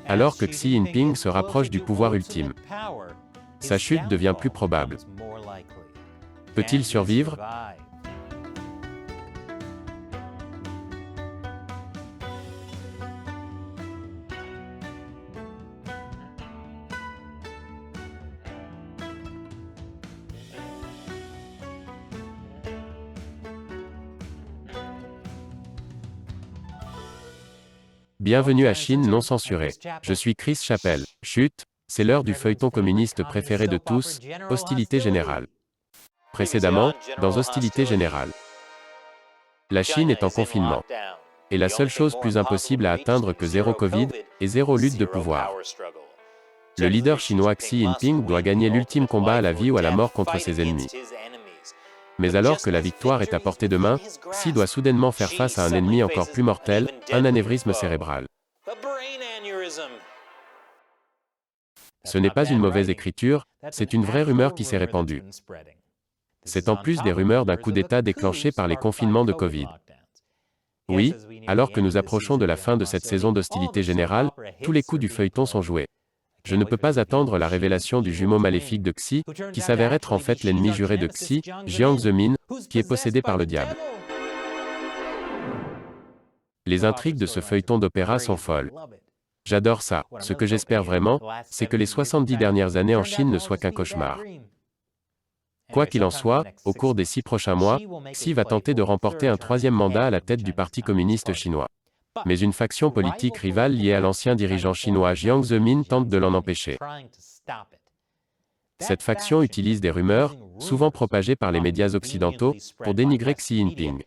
alors que Xi Jinping se rapproche du pouvoir ultime. Sa chute devient plus probable. Peut-il survivre? Bienvenue à Chine non censurée. Je suis Chris Chappell. Chut, c'est l'heure du feuilleton communiste préféré de tous, Hostilité générale. Précédemment, dans Hostilité générale. La Chine est en confinement. Et la seule chose plus impossible à atteindre que zéro Covid, est zéro lutte de pouvoir. Le leader chinois Xi Jinping doit gagner l'ultime combat à la vie ou à la mort contre ses ennemis. Mais alors que la victoire est à portée de main, Xi doit soudainement faire face à un ennemi encore plus mortel, un anévrisme cérébral. Ce n'est pas une mauvaise écriture, c'est une vraie rumeur qui s'est répandue. C'est en plus des rumeurs d'un coup d'État déclenché par les confinements de Covid. Oui, alors que nous approchons de la fin de cette saison d'hostilité générale, tous les coups du feuilleton sont joués. Je ne peux pas attendre la révélation du jumeau maléfique de Xi, qui s'avère être en fait l'ennemi juré de Xi, Jiang Zemin, qui est possédé par le diable. Les intrigues de ce feuilleton d'opéra sont folles. J'adore ça. Ce que j'espère vraiment, c'est que les 70 dernières années en Chine ne soient qu'un cauchemar. Quoi qu'il en soit, au cours des 6 prochains mois, Xi va tenter de remporter un troisième mandat à la tête du Parti communiste chinois. Mais une faction politique rivale liée à l'ancien dirigeant chinois Jiang Zemin tente de l'en empêcher. Cette faction utilise des rumeurs, souvent propagées par les médias occidentaux, pour dénigrer Xi Jinping.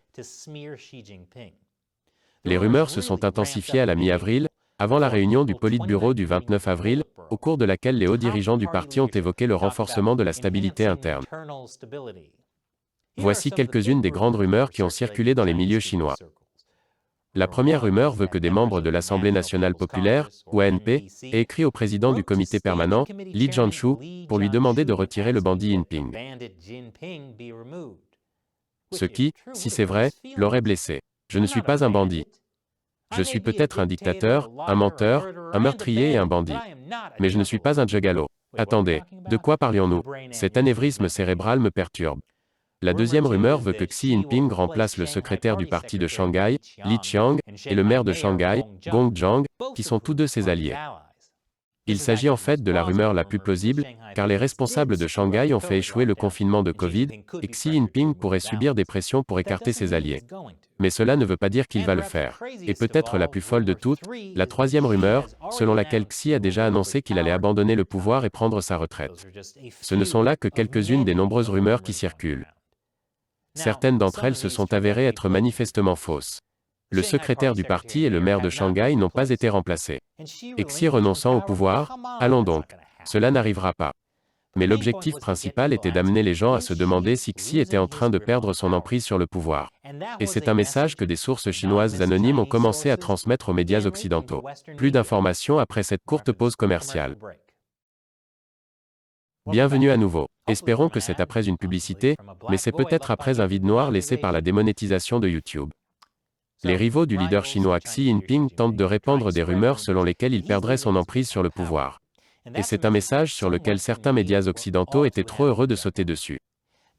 Les rumeurs se sont intensifiées à la mi-avril, avant la réunion du Politburo du 29 avril, au cours de laquelle les hauts dirigeants du parti ont évoqué le renforcement de la stabilité interne. Voici quelques-unes des grandes rumeurs qui ont circulé dans les milieux chinois. La première rumeur veut que des membres de l'Assemblée nationale populaire, ou ANP, aient écrit au président du comité permanent, Li Zhanshu, pour lui demander de retirer le bandit Jinping. Ce qui, si c'est vrai, l'aurait blessé. Je ne suis pas un bandit. Je suis peut-être un dictateur, un menteur, un meurtrier et un bandit. Mais je ne suis pas un juggalo. Attendez, de quoi parlions-nous? Cet anévrisme cérébral me perturbe. La deuxième rumeur veut que Xi Jinping remplace le secrétaire du parti de Shanghai, Li Qiang, et le maire de Shanghai, Gong Zhang, qui sont tous deux ses alliés. Il s'agit en fait de la rumeur la plus plausible, car les responsables de Shanghai ont fait échouer le confinement de Covid, et Xi Jinping pourrait subir des pressions pour écarter ses alliés. Mais cela ne veut pas dire qu'il va le faire. Et peut-être la plus folle de toutes, la troisième rumeur, selon laquelle Xi a déjà annoncé qu'il allait abandonner le pouvoir et prendre sa retraite. Ce ne sont là que quelques-unes des nombreuses rumeurs qui circulent. Certaines d'entre elles se sont avérées être manifestement fausses. Le secrétaire du parti et le maire de Shanghai n'ont pas été remplacés. Et Xi renonçant au pouvoir, allons donc. Cela n'arrivera pas. Mais l'objectif principal était d'amener les gens à se demander si Xi était en train de perdre son emprise sur le pouvoir. Et c'est un message que des sources chinoises anonymes ont commencé à transmettre aux médias occidentaux. Plus d'informations après cette courte pause commerciale. Bienvenue à nouveau. Espérons que c'est après une publicité, mais c'est peut-être après un vide noir laissé par la démonétisation de YouTube. Les rivaux du leader chinois Xi Jinping tentent de répandre des rumeurs selon lesquelles il perdrait son emprise sur le pouvoir. Et c'est un message sur lequel certains médias occidentaux étaient trop heureux de sauter dessus.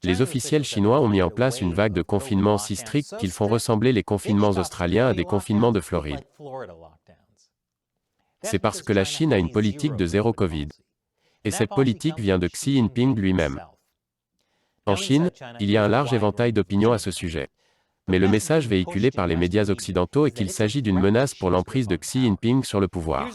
Les officiels chinois ont mis en place une vague de confinements si stricts qu'ils font ressembler les confinements australiens à des confinements de Floride. C'est parce que la Chine a une politique de zéro Covid. Et cette politique vient de Xi Jinping lui-même. En Chine, il y a un large éventail d'opinions à ce sujet. Mais le message véhiculé par les médias occidentaux est qu'il s'agit d'une menace pour l'emprise de Xi Jinping sur le pouvoir.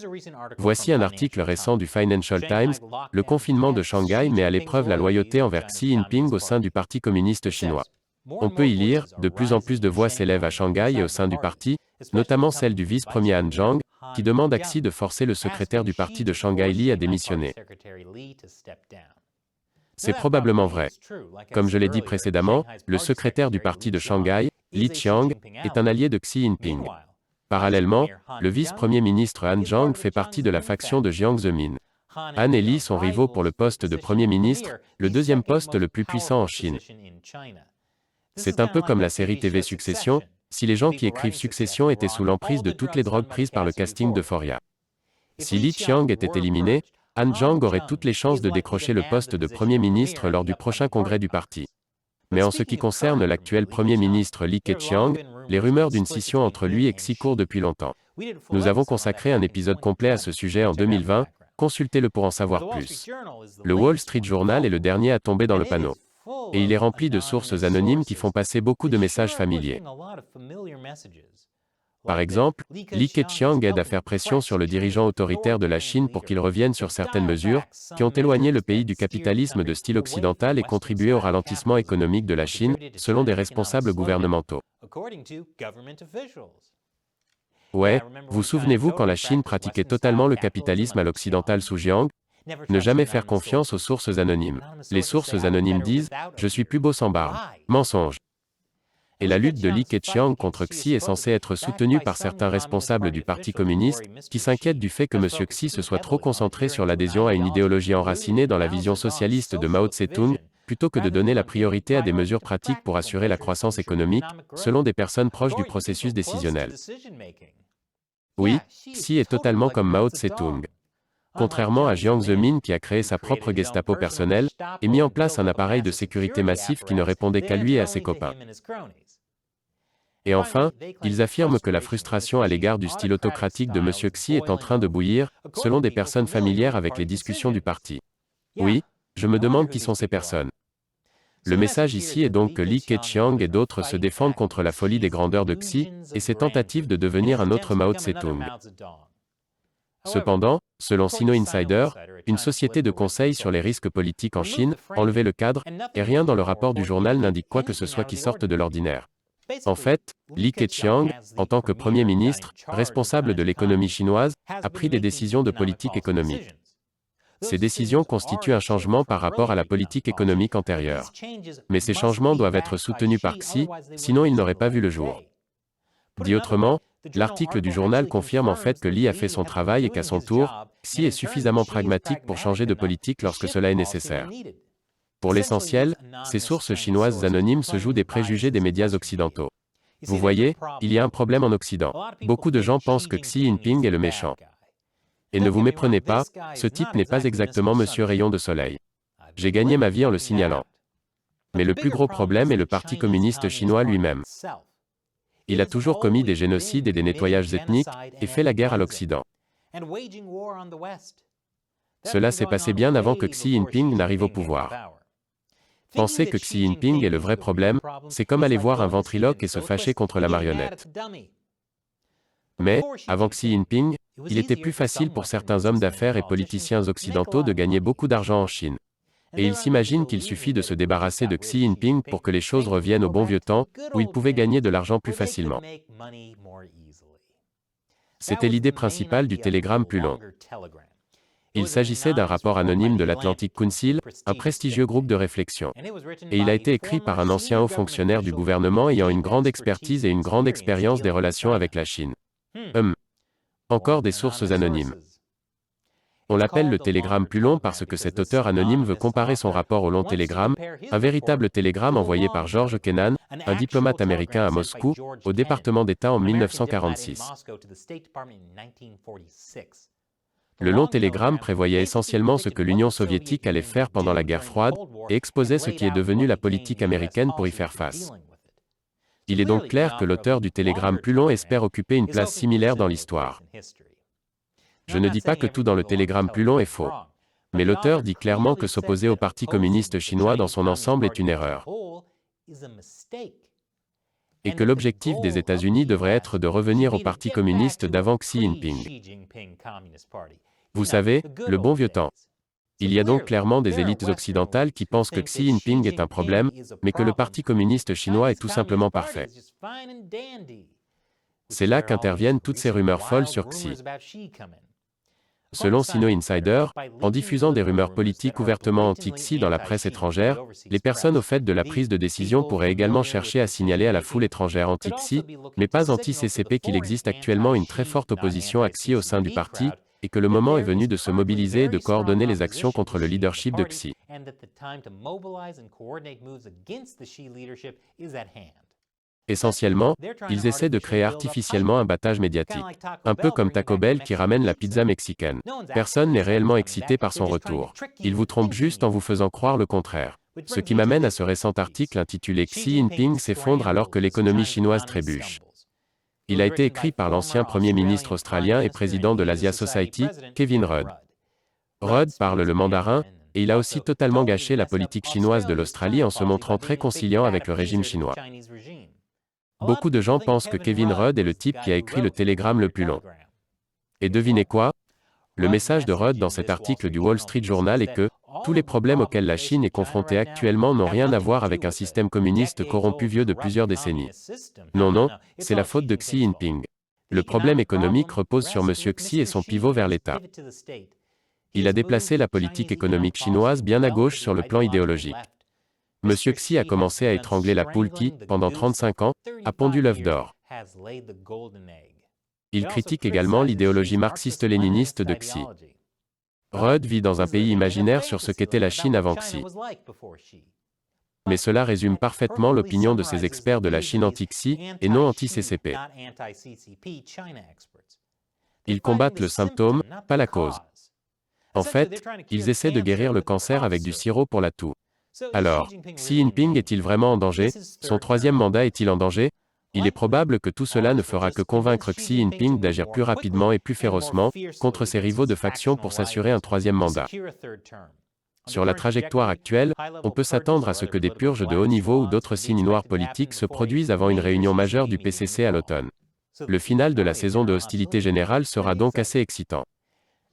Voici un article récent du Financial Times, le confinement de Shanghai met à l'épreuve la loyauté envers Xi Jinping au sein du Parti communiste chinois. On peut y lire, de plus en plus de voix s'élèvent à Shanghai et au sein du parti, notamment celle du vice-premier Han Zhang, qui demande à Xi de forcer le secrétaire du parti de Shanghai Li à démissionner. C'est probablement vrai. Comme je l'ai dit précédemment, le secrétaire du parti de Shanghai, Li Qiang, est un allié de Xi Jinping. Parallèlement, le vice-premier ministre Han Zhang fait partie de la faction de Jiang Zemin. Han et Li sont rivaux pour le poste de Premier ministre, le deuxième poste le plus puissant en Chine. C'est un peu comme la série TV Succession, si les gens qui écrivent Succession étaient sous l'emprise de toutes les drogues prises par le casting d'Euphoria. Si Li Qiang était éliminé, Han Zhang aurait toutes les chances de décrocher le poste de Premier ministre lors du prochain congrès du parti. Mais en ce qui concerne l'actuel Premier ministre Li Keqiang, les rumeurs d'une scission entre lui et Xi courent depuis longtemps. Nous avons consacré un épisode complet à ce sujet en 2020, consultez-le pour en savoir plus. Le Wall Street Journal est le dernier à tomber dans le panneau. Et il est rempli de sources anonymes qui font passer beaucoup de messages familiers. Par exemple, Li Keqiang aide à faire pression sur le dirigeant autoritaire de la Chine pour qu'il revienne sur certaines mesures, qui ont éloigné le pays du capitalisme de style occidental et contribué au ralentissement économique de la Chine, selon des responsables gouvernementaux. Ouais, vous souvenez-vous quand la Chine pratiquait totalement le capitalisme à l'occidental sous Jiang? Ne jamais faire confiance aux sources anonymes. Les sources anonymes disent « Je suis plus beau sans barbe ». Mensonge. Et la lutte de Li Keqiang contre Xi est censée être soutenue par certains responsables du Parti communiste, qui s'inquiètent du fait que M. Xi se soit trop concentré sur l'adhésion à une idéologie enracinée dans la vision socialiste de Mao Tse-tung, plutôt que de donner la priorité à des mesures pratiques pour assurer la croissance économique, selon des personnes proches du processus décisionnel. Oui, Xi est totalement comme Mao Tse-tung. Contrairement à Jiang Zemin qui a créé sa propre Gestapo personnelle, et mis en place un appareil de sécurité massif qui ne répondait qu'à lui et à ses copains. Et enfin, ils affirment que la frustration à l'égard du style autocratique de M. Xi est en train de bouillir, selon des personnes familières avec les discussions du parti. Oui, je me demande qui sont ces personnes. Le message ici est donc que Li Keqiang et d'autres se défendent contre la folie des grandeurs de Xi, et ses tentatives de devenir un autre Mao Tse-tung. Cependant, selon Sino Insider, une société de conseil sur les risques politiques en Chine, enlevé le cadre, et rien dans le rapport du journal n'indique quoi que ce soit qui sorte de l'ordinaire. En fait, Li Keqiang, en tant que Premier ministre, responsable de l'économie chinoise, a pris des décisions de politique économique. Ces décisions constituent un changement par rapport à la politique économique antérieure. Mais ces changements doivent être soutenus par Xi, sinon ils n'auraient pas vu le jour. Dit autrement, l'article du journal confirme en fait que Li a fait son travail et qu'à son tour, Xi est suffisamment pragmatique pour changer de politique lorsque cela est nécessaire. Pour l'essentiel, ces sources chinoises anonymes se jouent des préjugés des médias occidentaux. Vous voyez, il y a un problème en Occident. Beaucoup de gens pensent que Xi Jinping est le méchant. Et ne vous méprenez pas, ce type n'est pas exactement Monsieur Rayon de Soleil. J'ai gagné ma vie en le signalant. Mais le plus gros problème est le Parti communiste chinois lui-même. Il a toujours commis des génocides et des nettoyages ethniques, et fait la guerre à l'Occident. Cela s'est passé bien avant que Xi Jinping n'arrive au pouvoir. Penser que Xi Jinping est le vrai problème, c'est comme aller voir un ventriloque et se fâcher contre la marionnette. Mais, avant Xi Jinping, il était plus facile pour certains hommes d'affaires et politiciens occidentaux de gagner beaucoup d'argent en Chine. Et ils s'imaginent qu'il suffit de se débarrasser de Xi Jinping pour que les choses reviennent au bon vieux temps, où ils pouvaient gagner de l'argent plus facilement. C'était l'idée principale du télégramme plus long. Il s'agissait d'un rapport anonyme de l'Atlantic Council, un prestigieux groupe de réflexion. Et il a été écrit par un ancien haut fonctionnaire du gouvernement ayant une grande expertise et une grande expérience des relations avec la Chine. Encore des sources anonymes. On l'appelle le télégramme plus long parce que cet auteur anonyme veut comparer son rapport au long télégramme, un véritable télégramme envoyé par George Kennan, un diplomate américain à Moscou, au département d'État en 1946. Le long télégramme prévoyait essentiellement ce que l'Union soviétique allait faire pendant la guerre froide, et exposait ce qui est devenu la politique américaine pour y faire face. Il est donc clair que l'auteur du télégramme plus long espère occuper une place similaire dans l'histoire. Je ne dis pas que tout dans le télégramme plus long est faux. Mais l'auteur dit clairement que s'opposer au Parti communiste chinois dans son ensemble est une erreur. Et que l'objectif des États-Unis devrait être de revenir au Parti communiste d'avant Xi Jinping. Vous savez, le bon vieux temps. Il y a donc clairement des élites occidentales qui pensent que Xi Jinping est un problème, mais que le Parti communiste chinois est tout simplement parfait. C'est là qu'interviennent toutes ces rumeurs folles sur Xi. Selon Sino Insider, en diffusant des rumeurs politiques ouvertement anti-Xi dans la presse étrangère, les personnes au fait de la prise de décision pourraient également chercher à signaler à la foule étrangère anti-Xi, mais pas anti-CCP qu'il existe actuellement une très forte opposition à Xi au sein du parti, et que le moment est venu de se mobiliser et de coordonner les actions contre le leadership de Xi. Essentiellement, ils essaient de créer artificiellement un battage médiatique. Un peu comme Taco Bell qui ramène la pizza mexicaine. Personne n'est réellement excité par son retour. Ils vous trompent juste en vous faisant croire le contraire. Ce qui m'amène à ce récent article intitulé Xi Jinping s'effondre alors que l'économie chinoise trébuche. Il a été écrit par l'ancien Premier ministre australien et président de l'Asia Society, Kevin Rudd. Rudd parle le mandarin, et il a aussi totalement gâché la politique chinoise de l'Australie en se montrant très conciliant avec le régime chinois. Beaucoup de gens pensent que Kevin Rudd est le type qui a écrit le télégramme le plus long. Et devinez quoi? Le message de Rudd dans cet article du Wall Street Journal est que tous les problèmes auxquels la Chine est confrontée actuellement n'ont rien à voir avec un système communiste corrompu vieux de plusieurs décennies. Non, non, c'est la faute de Xi Jinping. Le problème économique repose sur M. Xi et son pivot vers l'État. Il a déplacé la politique économique chinoise bien à gauche sur le plan idéologique. M. Xi a commencé à étrangler la poule qui, pendant 35 ans, a pondu l'œuf d'or. Il critique également l'idéologie marxiste-léniniste de Xi. Rudd vit dans un pays imaginaire sur ce qu'était la Chine avant Xi. Mais cela résume parfaitement l'opinion de ces experts de la Chine anti-Xi et non anti-CCP. Ils combattent le symptôme, pas la cause. En fait, ils essaient de guérir le cancer avec du sirop pour la toux. Alors, Xi Jinping est-il vraiment en danger? Son troisième mandat est-il en danger? Il est probable que tout cela ne fera que convaincre Xi Jinping d'agir plus rapidement et plus férocement contre ses rivaux de faction pour s'assurer un troisième mandat. Sur la trajectoire actuelle, on peut s'attendre à ce que des purges de haut niveau ou d'autres signes noirs politiques se produisent avant une réunion majeure du PCC à l'automne. Le final de la saison de hostilité générale sera donc assez excitant.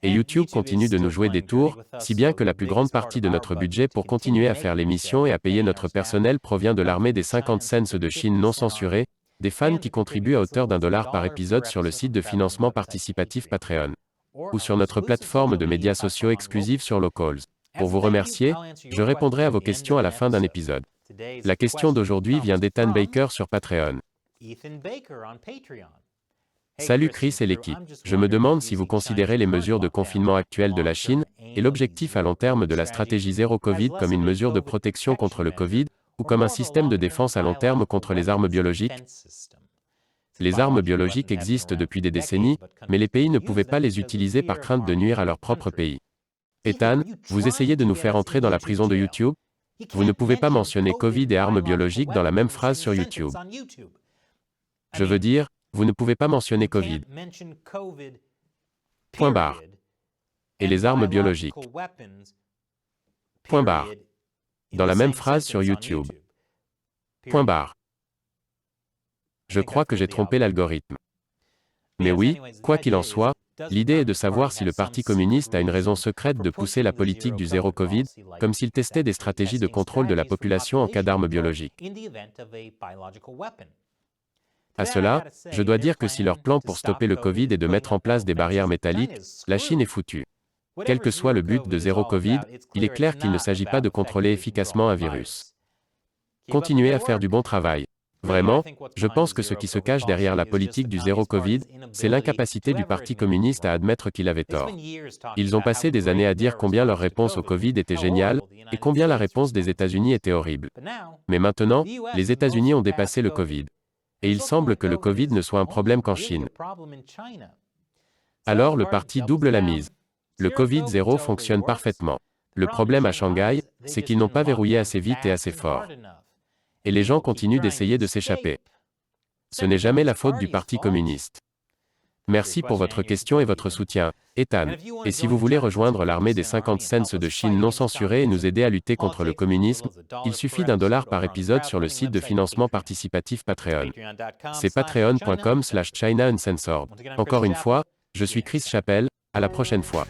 Et YouTube continue de nous jouer des tours, si bien que la plus grande partie de notre budget pour continuer à faire l'émission et à payer notre personnel provient de l'armée des 50 cents de Chine non censurée, des fans qui contribuent à hauteur d'$1 par épisode sur le site de financement participatif Patreon, ou sur notre plateforme de médias sociaux exclusive sur Locals. Pour vous remercier, je répondrai à vos questions à la fin d'un épisode. La question d'aujourd'hui vient d'Ethan Baker sur Patreon. Salut Chris et l'équipe. Je me demande si vous considérez les mesures de confinement actuelles de la Chine et l'objectif à long terme de la stratégie zéro Covid comme une mesure de protection contre le Covid ou comme un système de défense à long terme contre les armes biologiques. Les armes biologiques existent depuis des décennies, mais les pays ne pouvaient pas les utiliser par crainte de nuire à leur propre pays. Ethan, vous essayez de nous faire entrer dans la prison de YouTube? Vous ne pouvez pas mentionner Covid et armes biologiques dans la même phrase sur YouTube. Je veux dire, vous ne pouvez pas mentionner Covid. Point barre. Et les armes biologiques. Point barre. Dans la même phrase sur YouTube. Point barre. Je crois que j'ai trompé l'algorithme. Mais oui, quoi qu'il en soit, l'idée est de savoir si le Parti communiste a une raison secrète de pousser la politique du zéro Covid, comme s'il testait des stratégies de contrôle de la population en cas d'armes biologiques. À cela, je dois dire que si leur plan pour stopper le Covid est de mettre en place des barrières métalliques, la Chine est foutue. Quel que soit le but de zéro Covid, il est clair qu'il ne s'agit pas de contrôler efficacement un virus. Continuez à faire du bon travail. Vraiment, je pense que ce qui se cache derrière la politique du zéro Covid, c'est l'incapacité du Parti communiste à admettre qu'il avait tort. Ils ont passé des années à dire combien leur réponse au Covid était géniale, et combien la réponse des États-Unis était horrible. Mais maintenant, les États-Unis ont dépassé le Covid. Et il semble que le Covid ne soit un problème qu'en Chine. Alors le parti double la mise. Le Covid-0 fonctionne parfaitement. Le problème à Shanghai, c'est qu'ils n'ont pas verrouillé assez vite et assez fort. Et les gens continuent d'essayer de s'échapper. Ce n'est jamais la faute du Parti communiste. Merci pour votre question et votre soutien, Ethan. Et si vous voulez rejoindre l'armée des 50 cents de Chine non censurée et nous aider à lutter contre le communisme, il suffit d'$1 par épisode sur le site de financement participatif Patreon. C'est patreon.com/China Uncensored. Encore une fois, je suis Chris Chappell, à la prochaine fois.